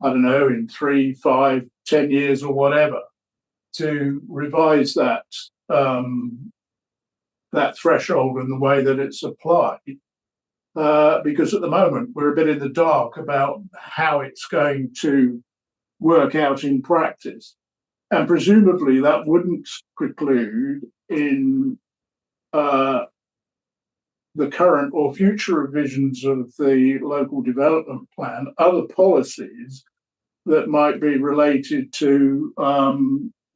I don't know, in 3, 5, 10 years or whatever, to revise that that threshold and the way that it's applied. Because at the moment we're a bit in the dark about how it's going to work out in practice. And presumably that wouldn't preclude in the current or future revisions of the local development plan, other policies that might be related to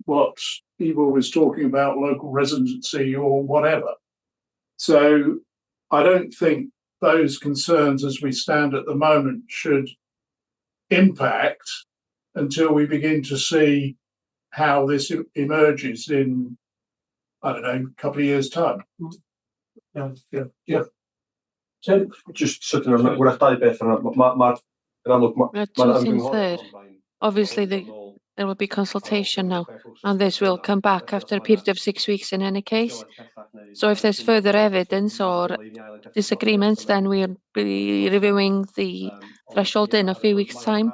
what Ivor was talking about, local residency or whatever. So I don't think those concerns as we stand at the moment should impact until we begin to see how this emerges in, I don't know, a couple of years' time. Yeah. Just sydyn nhw'n wrach dau beth yna, yn amlwg, Two things there. Obviously, there will be consultation now, and this will come back after a period of 6 weeks in any case. So if there's further evidence or disagreements, then we'll be reviewing the threshold in a few weeks' time.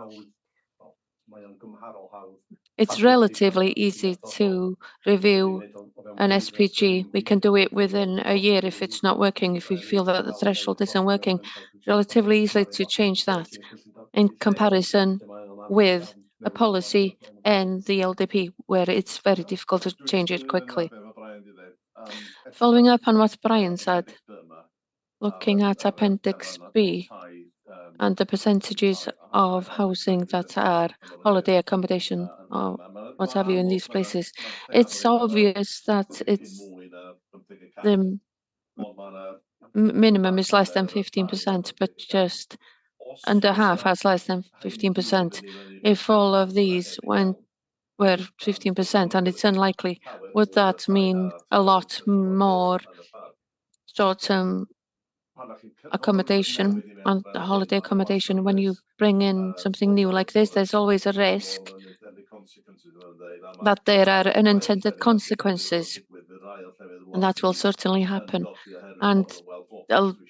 It's relatively easy to review an SPG. We can do it within a year if it's not working, if we feel that the threshold isn't working. Relatively easy to change that in comparison with a policy and the LDP, where it's very difficult to change it quickly. Following up on what Brian said, looking at Appendix B and the percentages of housing that are holiday accommodation or what have you in these places, it's obvious that the minimum is less than 15%, but just under half has less than 15%. If all of these were 15%, and it's unlikely, would that mean a lot more short-term accommodation and holiday accommodation? When you bring in something new like this, there's always a risk that there are unintended consequences, and that will certainly happen. And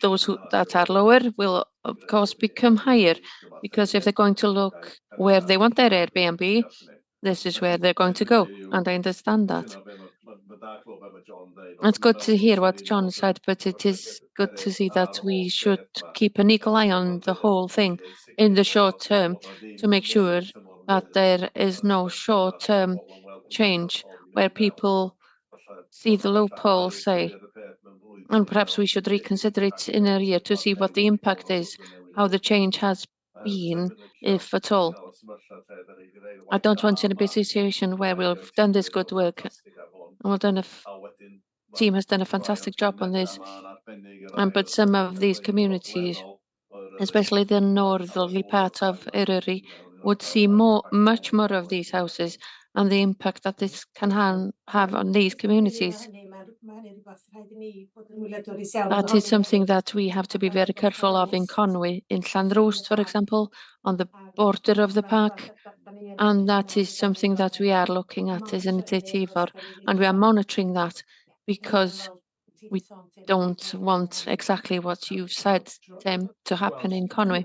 those that are lower will, of course, become higher, because if they're going to look where they want their Airbnb, this is where they're going to go, and I understand that. It's good to hear what John said, but it is good to see that we should keep an eagle eye on the whole thing in the short term to make sure that there is no short-term change where people see the loophole, say, and perhaps we should reconsider it in a year to see what the impact is, how the change has been, if at all. I don't want to be in a situation where we've done this good work, and team has done a fantastic job on this, but some of these communities, especially the northerly part of Eryri, would see much more of these houses and the impact that this can have on these communities. That is something that we have to be very careful of in Conwy, in Llanrwst, for example, on the border of the park. And that is something that we are looking at as an initiative, and we are monitoring that, because we don't want exactly what you've said, Tim, to happen in Conwy.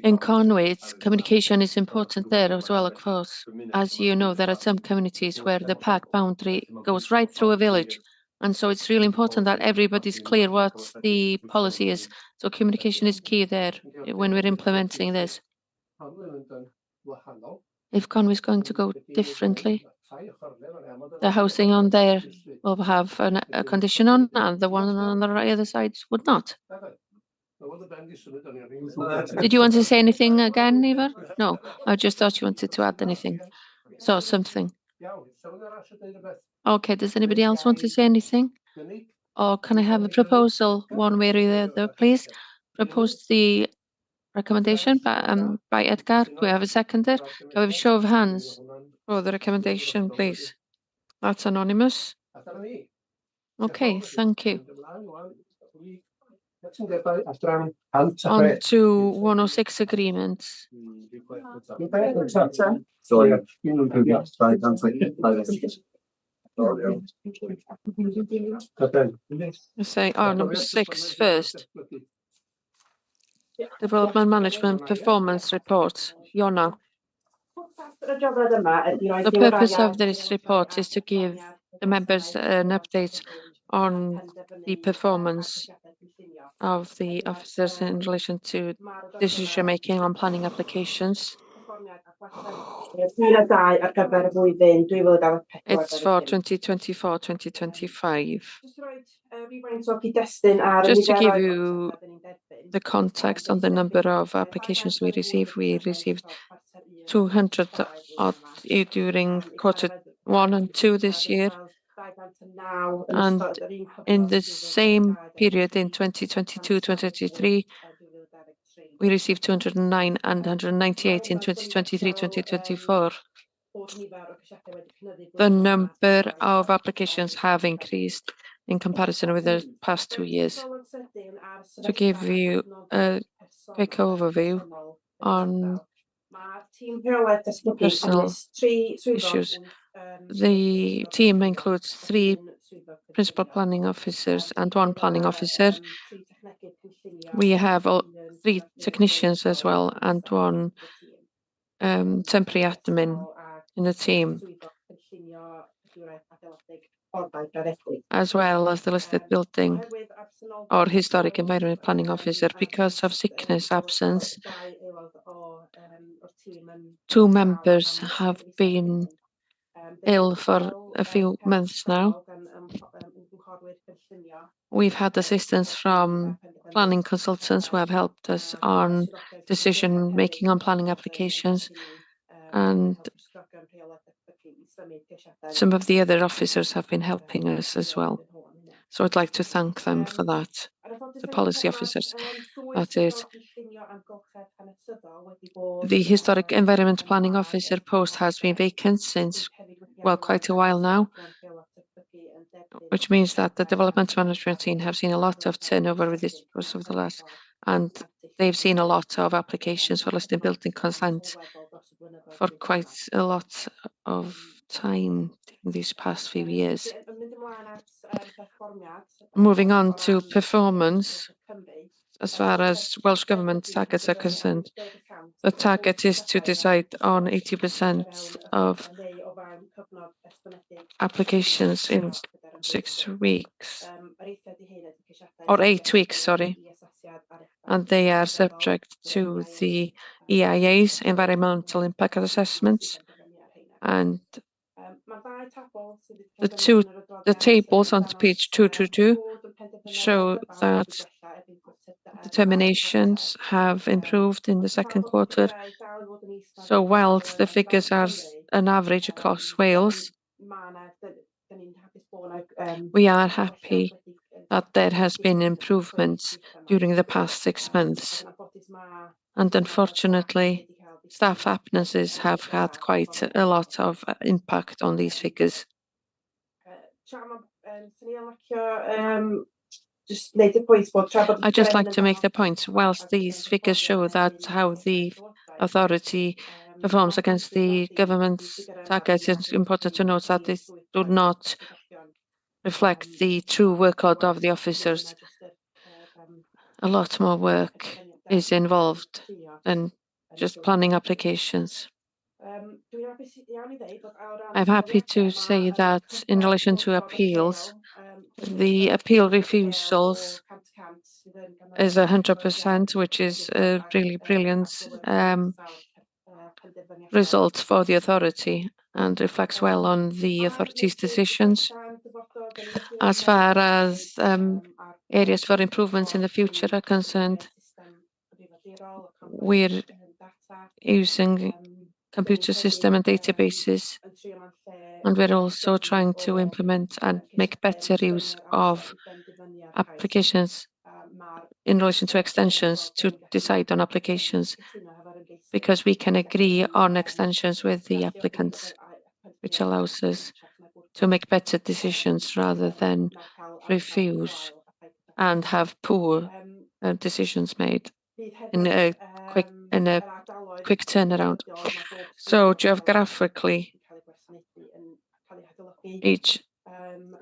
In Conwy, communication is important there as well, of course. As you know, there are some communities where the park boundary goes right through a village, and so it's really important that everybody's clear what the policy is. So communication is key there when we're implementing this. If Conwy is going to go differently, the housing on there will have a condition on, and the one on the other side would not. Did you want to say anything again, Eva? No, I just thought you wanted to add anything. So something. Okay, does anybody else want to say anything? Or can I have a proposal, one way or the other, please? Propose the recommendation by Edgar. Do we have a seconder? Can we have a show of hands for the recommendation, please? That's anonymous. Okay, thank you. On to 106 agreements. Say, number 6 first. Development Management Performance Report. Iona. The purpose of this report is to give the members an update on the performance of the officers in relation to decision making on planning applications. It's for 2024-2025. Just to give you the context on the number of applications we received 200 odd during Q1 and 2 this year. And in the same period in 2022-2023, we received 209 and 198 in 2023-2024. The number of applications have increased in comparison with the past 2 years. To give you a quick overview on personal issues, the team includes 3 principal planning officers and 1 planning officer. We have 3 technicians as well and 1 temporary admin in the team, as well as the listed building or historic environment planning officer. Because of sickness absence, 2 members have been ill for a few months now. We've had assistance from planning consultants who have helped us on decision making on planning applications, and some of the other officers have been helping us as well. So I'd like to thank them for that, the policy officers. That is, the historic environment planning officer post has been vacant since, well, quite a while now, which means that the development management team have seen a lot of turnover with this course of the last, and they've seen a lot of applications for listed building consent for quite a lot of time in these past few years. Moving on to performance, as far as Welsh Government targets are concerned, the target is to decide on 80% of applications in 6 weeks, or 8 weeks, sorry, and they are subject to the EIA's environmental impact assessments. And the tables on page 222 show that determinations have improved in the second quarter. So whilst the figures are an average across Wales, we are happy that there has been improvements during the past 6 months. And unfortunately, staff absences have had quite a lot of impact on these figures. I'd just like to make the point, whilst these figures show that how the authority performs against the government's targets, it's important to note that this do not reflect the true workload of the officers. A lot more work is involved than just planning applications. I'm happy to say that in relation to appeals, the appeal refusals is 100%, which is a really brilliant result for the authority and reflects well on the authority's decisions. As far as areas for improvements in the future are concerned, we're using computer system and databases, and we're also trying to implement and make better use of applications in relation to extensions to decide on applications, because we can agree on extensions with the applicants, which allows us to make better decisions rather than refuse and have poor decisions made in a quick turnaround. So geographically,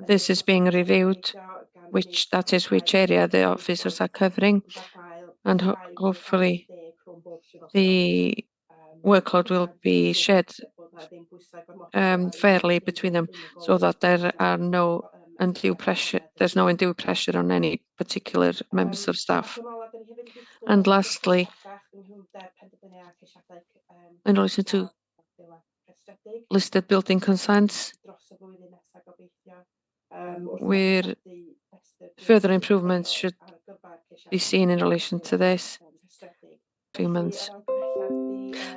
this is being reviewed, which area the officers are covering, and hopefully the workload will be shared fairly between them, so that there are no undue pressure. There's no undue pressure on any particular members of staff. And lastly, in relation to listed building consents, we're further improvements should be seen in relation to this. 2 months.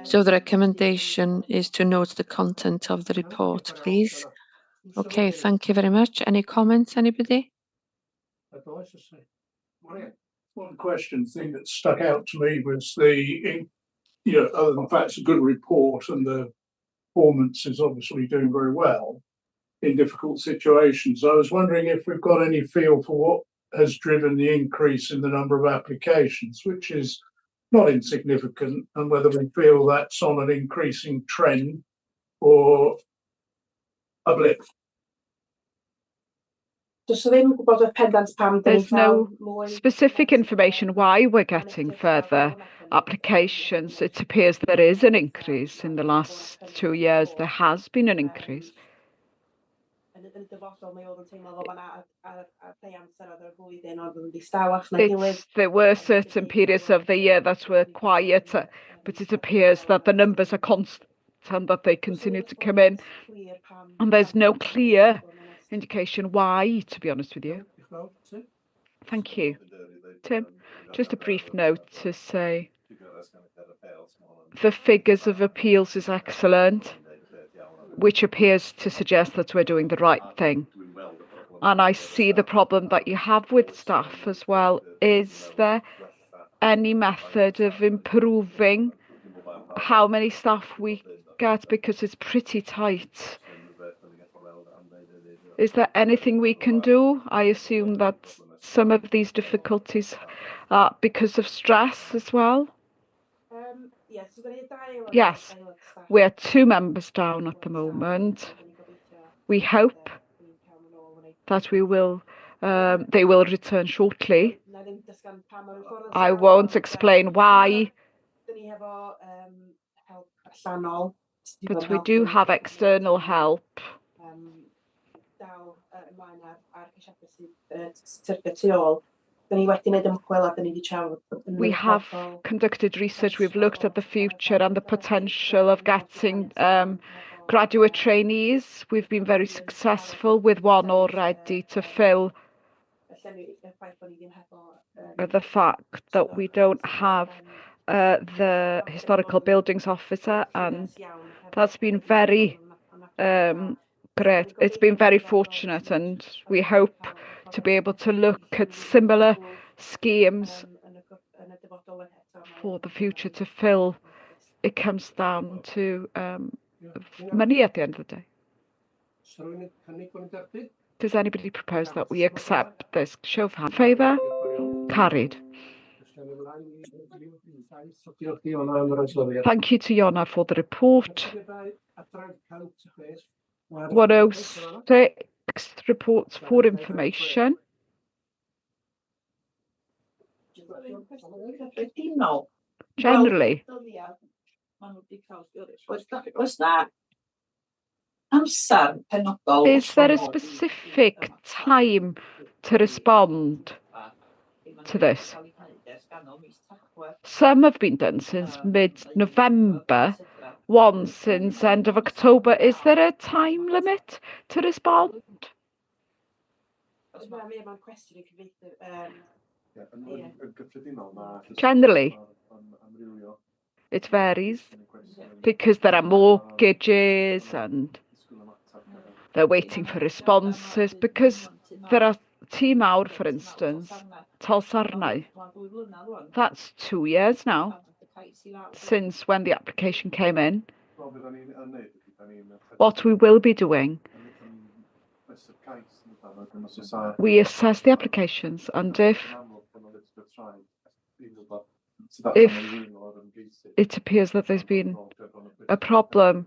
So the recommendation is to note the content of the report, please. Okay, thank you very much. Any comments, anybody? One thing that stuck out to me was other than the fact it's a good report and the performance is obviously doing very well in difficult situations. I was wondering if we've got any feel for what has driven the increase in the number of applications, which is not insignificant, and whether we feel that's on an increasing trend or a blip. There's no specific information why we're getting further applications. It appears there is an increase in the last 2 years. There has been an increase. There were certain periods of the year that were quieter, but it appears that the numbers are constant and that they continue to come in. And there's no clear indication why, to be honest with you. Thank you. Tim, just a brief note to say the figures of appeals is excellent, which appears to suggest that we're doing the right thing. And I see the problem that you have with staff as well. Is there any method of improving how many staff we get? Because it's pretty tight. Is there anything we can do? I assume that some of these difficulties are because of stress as well. Yes, we're 2 members down at the moment. We hope that they will return shortly. I won't explain why, but we do have external help. We have conducted research. We've looked at the future and the potential of getting graduate trainees. We've been very successful with one already to fill the fact that we don't have the historical buildings officer, and that's been very great. It's been very fortunate, and we hope to be able to look at similar schemes for the future to fill. It comes down to money at the end of the day. Does anybody propose that we accept this? Show of hands. Favour? Carried. Thank you to Iona for the report. 106 reports for information. Generally, is there a specific time to respond to this? Some have been done since mid-November, one since end of October. Is there a time limit to respond? Generally, it varies because there are mortgages and they're waiting for responses, because there are Tîm Awr, for instance, Talsarnau. That's 2 years now since when the application came in. What we will be doing, we assess the applications, and if it appears that there's been a problem,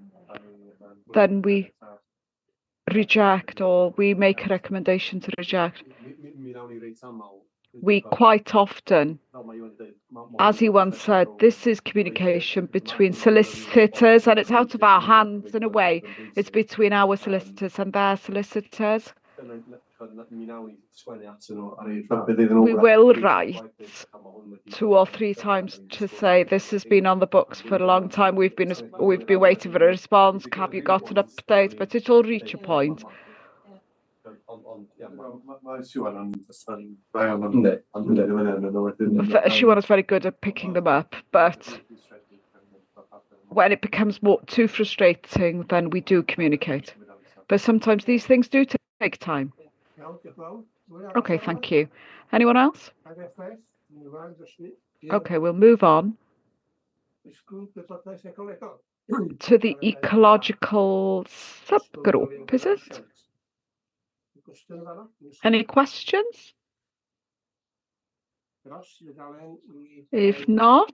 then we reject, or we make a recommendation to reject. We quite often, as he once said, this is communication between solicitors, and it's out of our hands in a way. It's between our solicitors and their solicitors. We will write 2 or 3 times to say this has been on the books for a long time. We've been waiting for a response. Have you got an update? But it'll reach a point Siwan is very good at picking them up, but when it becomes too frustrating, then we do communicate. But sometimes these things do take time. Okay, thank you. Anyone else? Okay, we'll move on to the ecological subgroup, is it? Any questions? If not,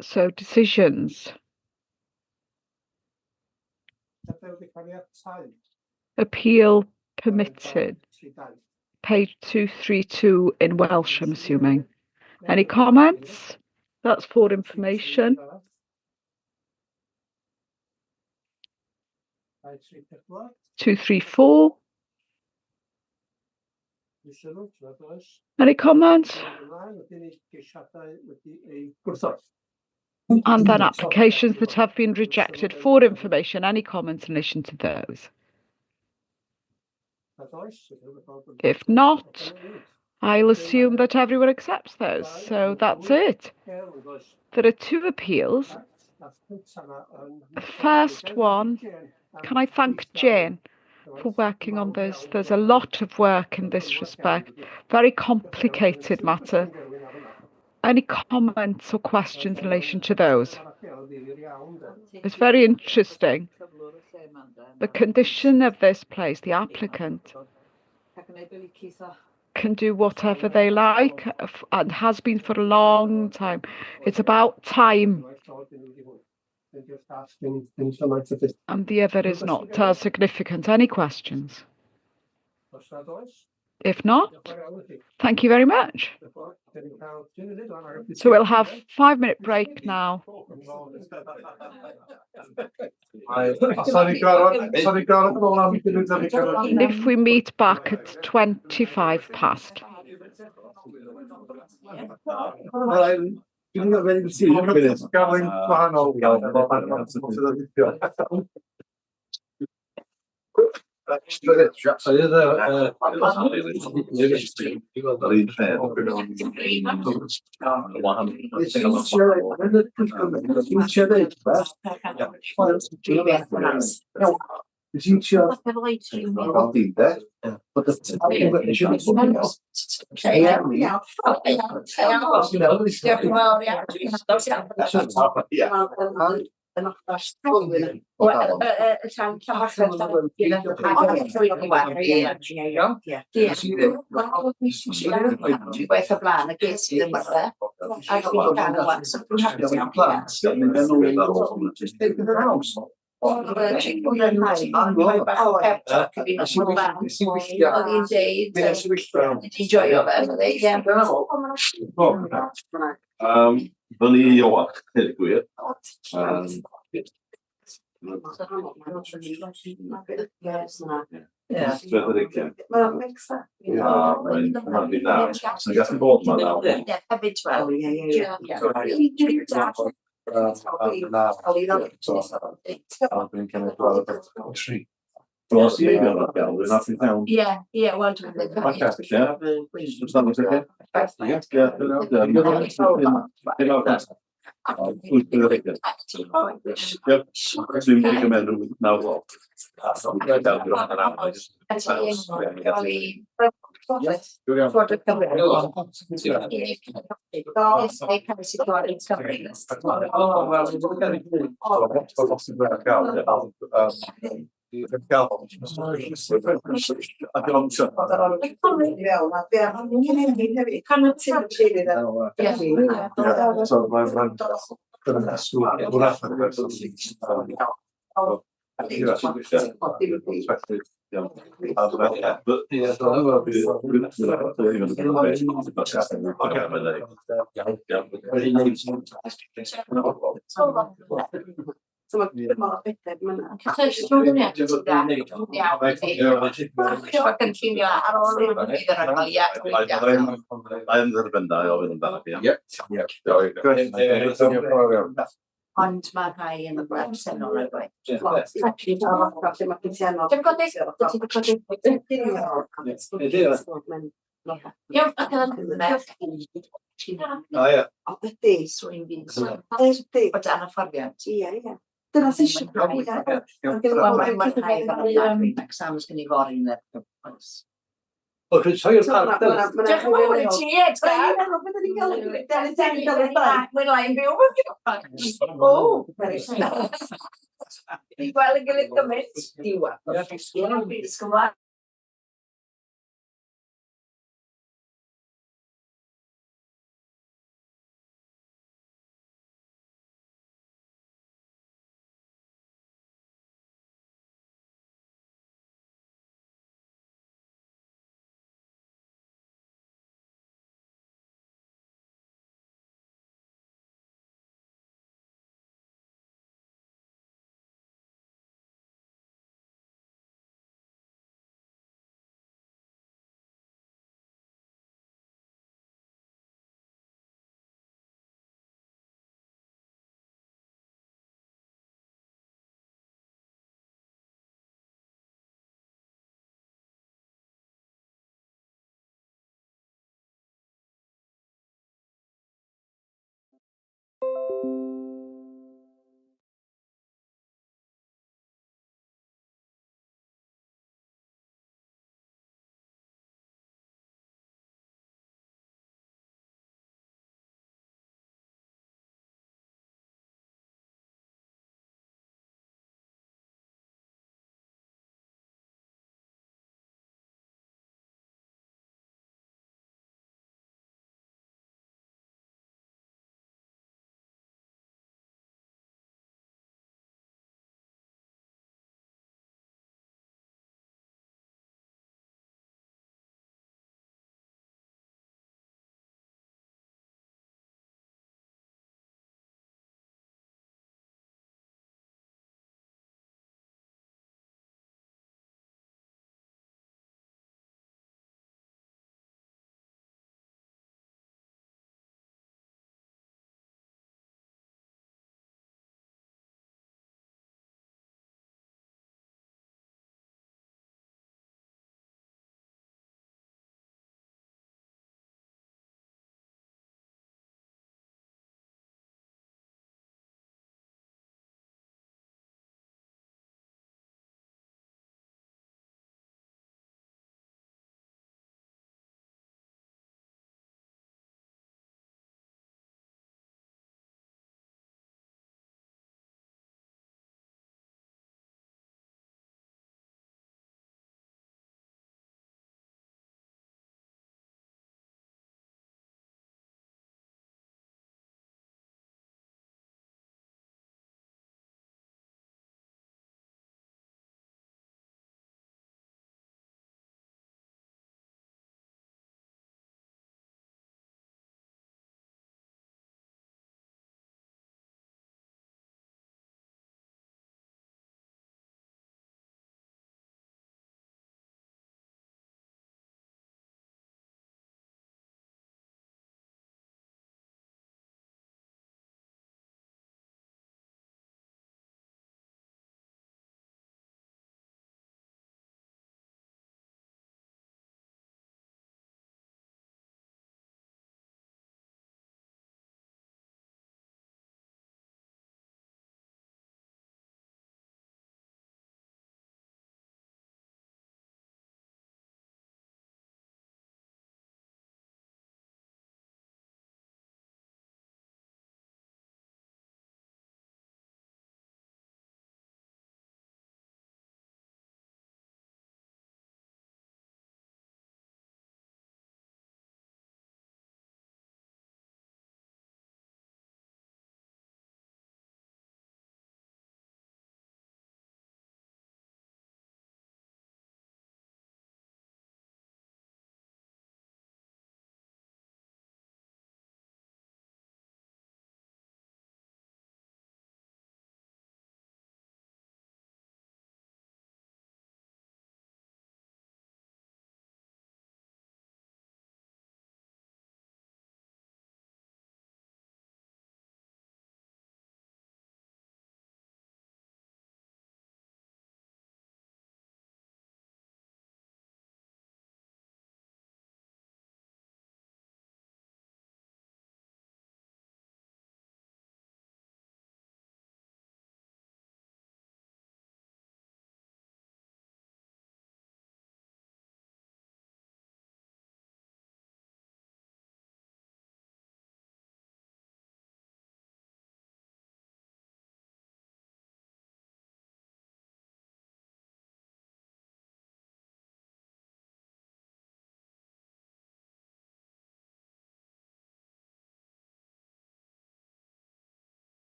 so decisions. Appeal permitted. Page 232 in Welsh, I'm assuming. Any comments? That's for information. 234. Any comments? And then applications that have been rejected for information. Any comments in relation to those? If not, I'll assume that everyone accepts those. So that's it. There are 2 appeals. The first one, can I thank Jane for working on this? There's a lot of work in this respect. Very complicated matter. Any comments or questions in relation to those? It's very interesting. The condition of this place, the applicant can do whatever they like and has been for a long time. It's about time. And the other is not significant. Any questions? If not, thank you very much. So we'll have 5-minute break now. If we meet back at 25 past. So mae mor beter myna. I'm dderbynau o fynd yn barod, ie. Ond mae rhai yn y bresennol o'r gwaith. Ydy. O dan y fforddiant. Ie. Dyna sy'n exams gen i fory yn y O, croeso i'r parc. Diolch yn fawr i ti, Edgar. Mae'n lai yn byw. O, i gweld yn gilydd gymaint. Diwa.